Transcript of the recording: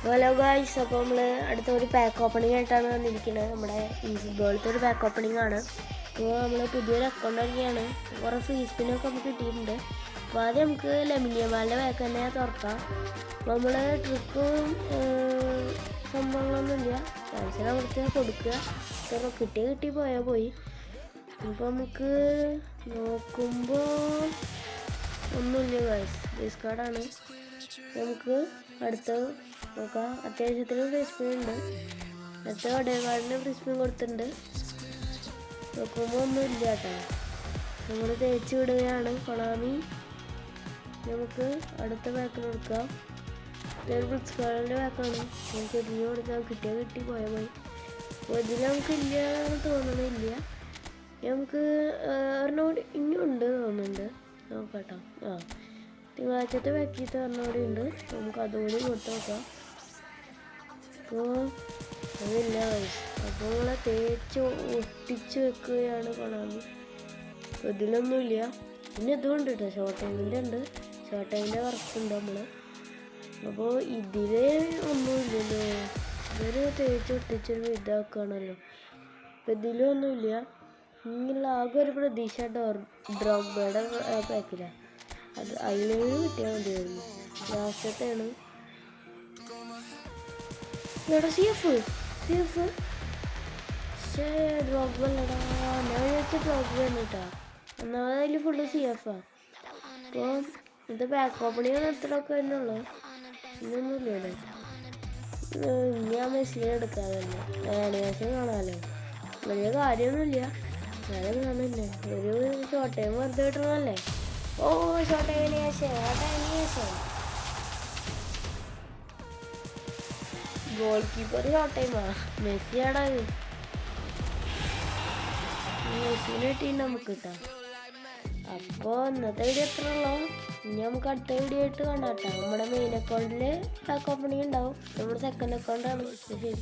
Hello guys, അപ്പോൾ നമ്മൾ അടുത്തൊരു പാക്ക് ഓപ്പണിംഗ് ആയിട്ടാണ് വന്നിരിക്കുന്നത്. നമ്മുടെ ഈസി ബോളത്തെ ഒരു പാക്ക് ഓപ്പണിംഗ് ആണ്. അപ്പോൾ നമ്മൾ പുതിയൊരു അക്കൗണ്ട് ഒക്കെയാണ്, കുറേ ഫ്രീ സ്പിന്നൊക്കെ നമുക്ക് കിട്ടിയിട്ടുണ്ട്. അപ്പോൾ ആദ്യം നമുക്ക് ലെമിനിയമാലിൻ്റെ പാക്ക് തന്നെ തുറക്കാം. അപ്പോൾ നമ്മൾ ട്രിക്കും സംഭവങ്ങളൊന്നുമില്ല, ക്യാൻസൽ അവിടുത്തെ കൊടുക്കുക, കിട്ടി പോയാൽ പോയി. ഇപ്പോൾ നമുക്ക് നോക്കുമ്പോൾ ഒന്നുമില്ല ഗായ്സ്, ബേസ് കാർഡാണ്. നമുക്ക് അടുത്ത നോക്കാം. അത്യാവശ്യത്തിന് ഫ്രീ സ്പിൻ ഉണ്ട്. അടുത്ത വടയക്കാടിന് ഫ്രീ സ്പിൻ കൊടുത്തിട്ടുണ്ട്. നോക്കുമ്പോൾ ഒന്നും ഇല്ല കേട്ടോ. നമ്മൾ തേച്ച് വിടുകയാണ് കൊണാമി. നമുക്ക് അടുത്ത പാക്കിൽ കൊടുക്കാം. ഇതൊരു ബ്ലിറ്റ്സ്കാർഡിൻ്റെ പാക്കാണ്. നമുക്ക് എരിഞ്ഞ് കൊടുക്കാം, കിട്ടി പോയാൽ പോയി. അപ്പോൾ ഇതിൽ നമുക്ക് ഇല്ല എന്ന് തോന്നണില്ല. നമുക്ക് ഒരെണ്ണോട് ഇനിയും ഉണ്ട് തോന്നുന്നുണ്ട്. നോക്കാട്ടോ. തിങ്കളാഴ്ചത്തെ പാക്കിയിട്ട് ഒരെണ്ണോടെ ഉണ്ട്. നമുക്ക് അതുകൂടി കൊടുത്ത് നോക്കാം. അപ്പോൾ അതില്ല വയസ്സ്. അപ്പോൾ നമ്മളെ തേച്ച് ഒട്ടിച്ച് വെക്കുകയാണ് കൊണാമി. അപ്പോൾ ഇതിലൊന്നുമില്ല. പിന്നെ ഇതുകൊണ്ട് കേട്ടോ, ഷോർട്ട് ടൈമിൻ്റെ ഉണ്ട്. ഷോർട്ട് ടൈമിൻ്റെ വർക്കുണ്ട് നമ്മൾ. അപ്പോൾ ഇതിൽ ഒന്നുമില്ലല്ലോ, ഇതൊരു തേച്ച് ഒട്ടിച്ചൊരു ഇതാക്കുകയാണല്ലോ. അപ്പോൾ ഇതിലൊന്നുമില്ല. ഇങ്ങനെയുള്ള ആകെ ഒരു പ്രതീക്ഷ ഡ്രോഗ്ബയുടെ പാക്കിലാണ്. അത് അതിലേക്ക് കിട്ടിയാൽ മതിയായിരുന്നു. ലാസ്റ്റത്തെയാണ് ഇവിടെ സി എഫ് ഡ്രോഗ് അല്ലടാ. ഞാൻ വിചാരിച്ച ഡ്രോഗ് കേട്ടോ. ഒന്നാമത് അതിൽ ഫുള്ള് സി എഫാണ്. അപ്പോൾ ഇത് ബാക്ക് ഓപ്പണിങ് എത്രയൊക്കെ തന്നെയുള്ളൂ. ഇതൊന്നുമില്ലല്ലോ. ഞാൻ മെസ്സിനെ എടുക്കാതല്ലേ, ആനിമേഷൻ കാണാമല്ലോ. വലിയ കാര്യമൊന്നുമില്ല, ഞാനും കാണില്ലേ. ഒരു ഷോർട്ട് ടൈം വെറുതെ കിട്ടണമല്ലേ. ഓ ഷോർട്ട് ടൈമിന് ശേഷം ഗോൾ കീപ്പർ ഷോർട്ട് ടൈമാ. മെസ്സിയാടാ. മെസ്സിനെ കിട്ടിയിട്ട് നമുക്ക് കിട്ടാം. അപ്പോൾ ഇന്നത്തെ വീഡിയോ എത്ര ഉള്ളൂ. ഇനി നമുക്ക് അടുത്ത വീഡിയോ ആയിട്ട് കാണാം കേട്ടോ. നമ്മുടെ മെയിൻ അക്കൗണ്ടിൽ പാക്ക് ഓപ്പണിങ് ഉണ്ടാവും. നമ്മുടെ സെക്കൻഡ് അക്കൗണ്ടാണ്. ശരി.